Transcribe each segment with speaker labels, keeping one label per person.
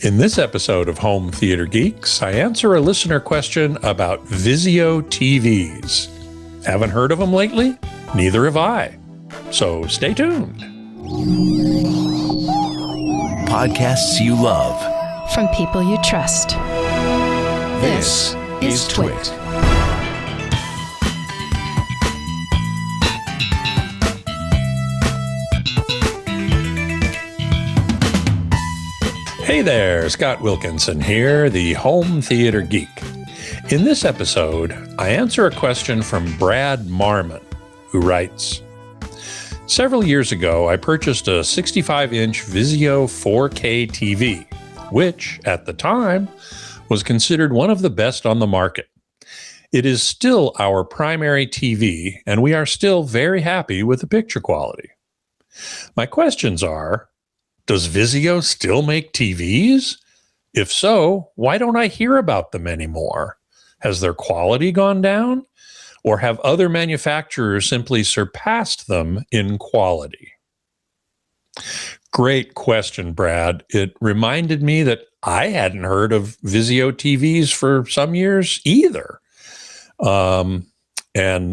Speaker 1: In this episode of Home Theater Geeks, I answer a listener question about Vizio TVs. Haven't heard of them lately? Neither have I. So stay tuned.
Speaker 2: Podcasts you love.
Speaker 3: From people you trust.
Speaker 2: This is TWiT.
Speaker 1: Hey there, Scott Wilkinson here, the Home Theater Geek. In this episode, I answer a question from Brad Marman, who writes, several years ago, I purchased a 65-inch Vizio 4K TV, which, at the time, was considered one of the best on the market. It is still our primary TV, and we are still very happy with the picture quality. My questions are, does Vizio still make TVs? If so, why don't I hear about them anymore? Has their quality gone down? Or have other manufacturers simply surpassed them in quality? Great question, Brad. It reminded me that I hadn't heard of Vizio TVs for some years either. And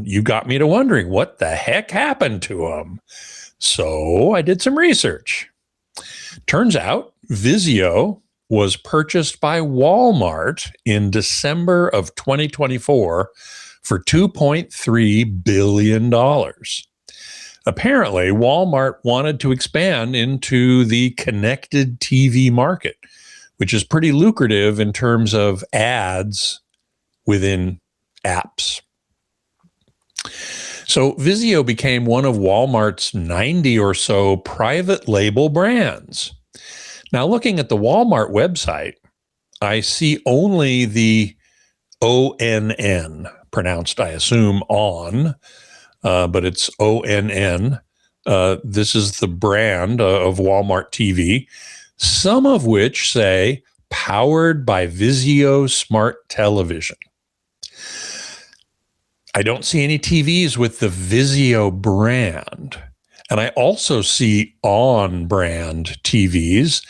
Speaker 1: you got me to wondering what the heck happened to them. So I did some research. Turns out Vizio was purchased by Walmart in December of 2024 for $2.3 billion. Apparently, Walmart wanted to expand into the connected TV market, which is pretty lucrative in terms of ads within apps. So Vizio became one of Walmart's 90 or so private label brands. Now, looking at the Walmart website, I see only the ONN, pronounced, I assume, on, but it's ONN. This is the brand of Walmart TV, some of which say powered by Vizio Smart Television. I don't see any TVs with the Vizio brand. And I also see on-brand TVs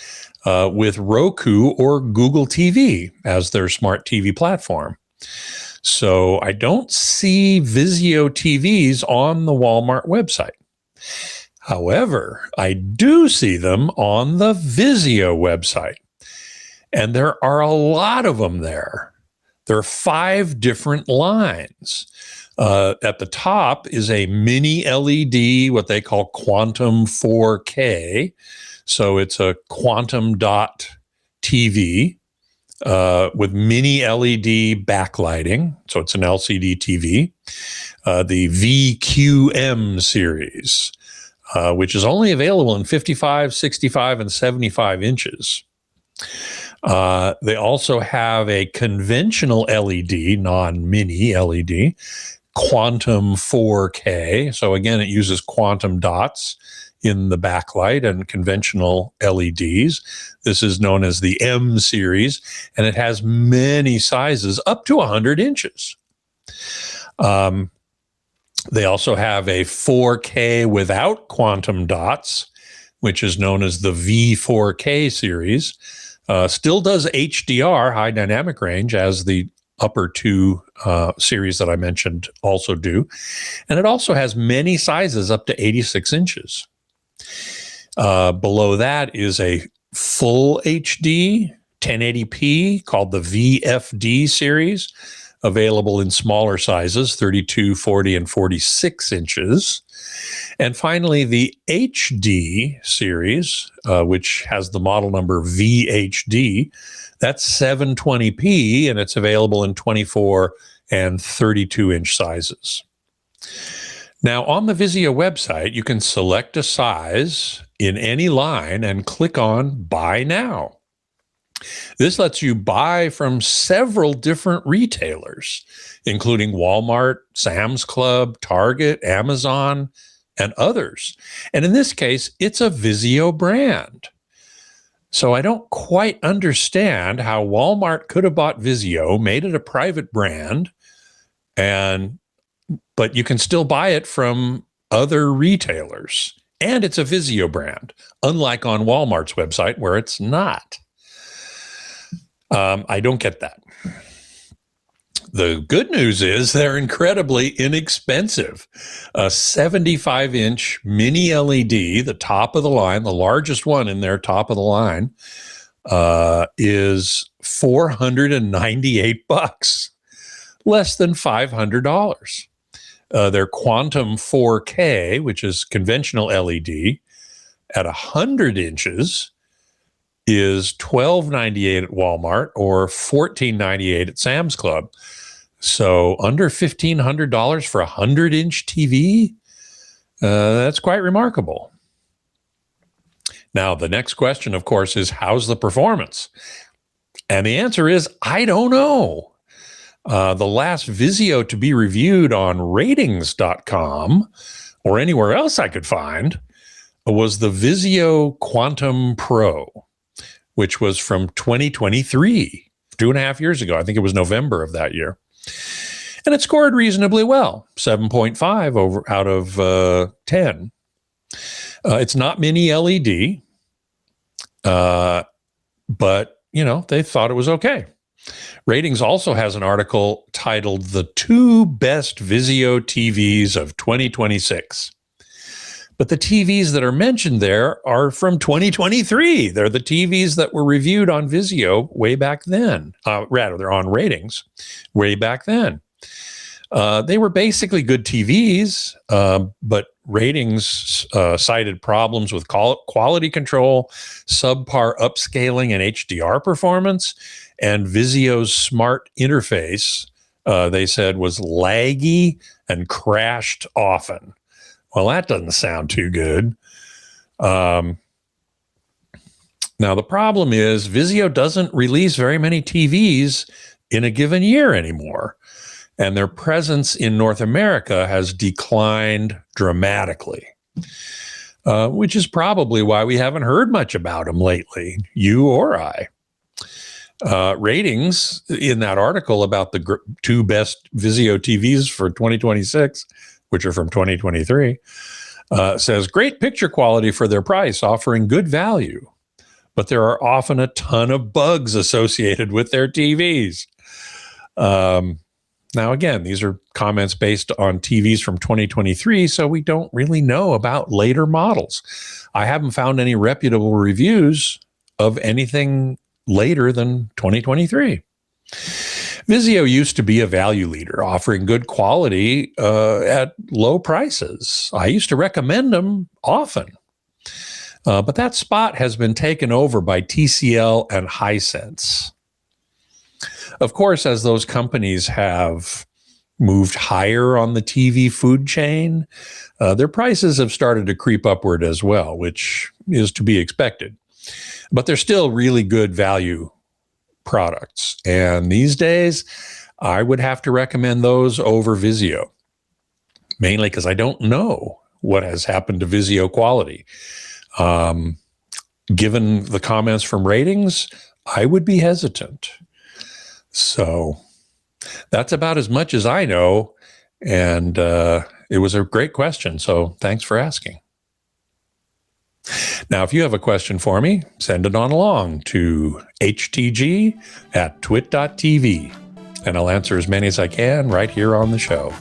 Speaker 1: with Roku or Google TV as their smart TV platform. So I don't see Vizio TVs on the Walmart website. However, I do see them on the Vizio website. And there are a lot of them there. There are 5 different lines. At the top is a mini LED, what they call Quantum 4K. So it's a quantum dot TV with mini LED backlighting. So it's an LCD TV. The VQM series, which is only available in 55, 65, and 75 inches. They also have a conventional LED, non-mini LED, Quantum 4K. So again, it uses quantum dots in the backlight and conventional LEDs. This is known as the M series, and it has many sizes up to 100 inches. They also have a 4K without quantum dots, which is known as the V4K series. Still does HDR, high dynamic range, as the upper 2 series that I mentioned also do. And it also has many sizes up to 86 inches. Below that is a full HD 1080p called the VFD series, available in smaller sizes, 32, 40, and 46 inches. And finally, the HD series, which has the model number VHD, that's 720p, and it's available in 24 and 32-inch sizes. Now, on the Vizio website, you can select a size in any line and click on Buy Now. This lets you buy from several different retailers, including Walmart, Sam's Club, Target, Amazon, and others. And in this case, it's a Vizio brand. So I don't quite understand how Walmart could have bought Vizio, made it a private brand, but you can still buy it from other retailers. And it's a Vizio brand, unlike on Walmart's website where it's not. I don't get that. The good news is they're incredibly inexpensive. A 75-inch mini LED, the top of the line, the largest one in their top of the line, is $498, less than $500. Their Quantum 4K, which is conventional LED, at 100 inches is $12.98 at Walmart or $14.98 at Sam's Club. So under $1,500 for a 100-inch TV, that's quite remarkable. Now, the next question, of course, is how's the performance? And the answer is, I don't know. The last Vizio to be reviewed on ratings.com or anywhere else I could find was the Vizio Quantum Pro, which was from 2023, 2.5 years ago. I think it was November of that year. And it scored reasonably well, 7.5 out of 10. It's not mini LED, but, they thought it was okay. Ratings also has an article titled The 2 Best Vizio TVs of 2026. But the TVs that are mentioned there are from 2023. They're the TVs that were reviewed on Vizio way back then. Rather, they're on ratings way back then. They were basically good TVs, but ratings cited problems with quality control, subpar upscaling and HDR performance, and Vizio's smart interface, they said, was laggy and crashed often. Well, that doesn't sound too good. Now, the problem is Vizio doesn't release very many TVs in a given year anymore, and their presence in North America has declined dramatically, which is probably why we haven't heard much about them lately, you or I. Ratings in that article about the 2 best Vizio TVs for 2026, which are from 2023, says great picture quality for their price, offering good value. But there are often a ton of bugs associated with their TVs. Now, again, these are comments based on TVs from 2023, so we don't really know about later models. I haven't found any reputable reviews of anything later than 2023. Vizio used to be a value leader, offering good quality at low prices. I used to recommend them often. But that spot has been taken over by TCL and Hisense. Of course, as those companies have moved higher on the TV food chain, their prices have started to creep upward as well, which is to be expected. But they're still really good value products. And these days, I would have to recommend those over Vizio, mainly because I don't know what has happened to Vizio quality. Given the comments from ratings, I would be hesitant. So that's about as much as I know. And it was a great question. So thanks for asking. Now, if you have a question for me, send it on along to htg@twit.tv, and I'll answer as many as I can right here on the show.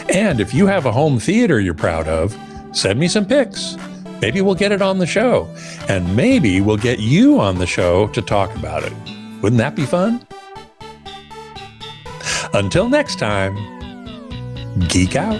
Speaker 1: And if you have a home theater you're proud of, send me some pics. Maybe we'll get it on the show, and maybe we'll get you on the show to talk about it. Wouldn't that be fun? Until next time, geek out.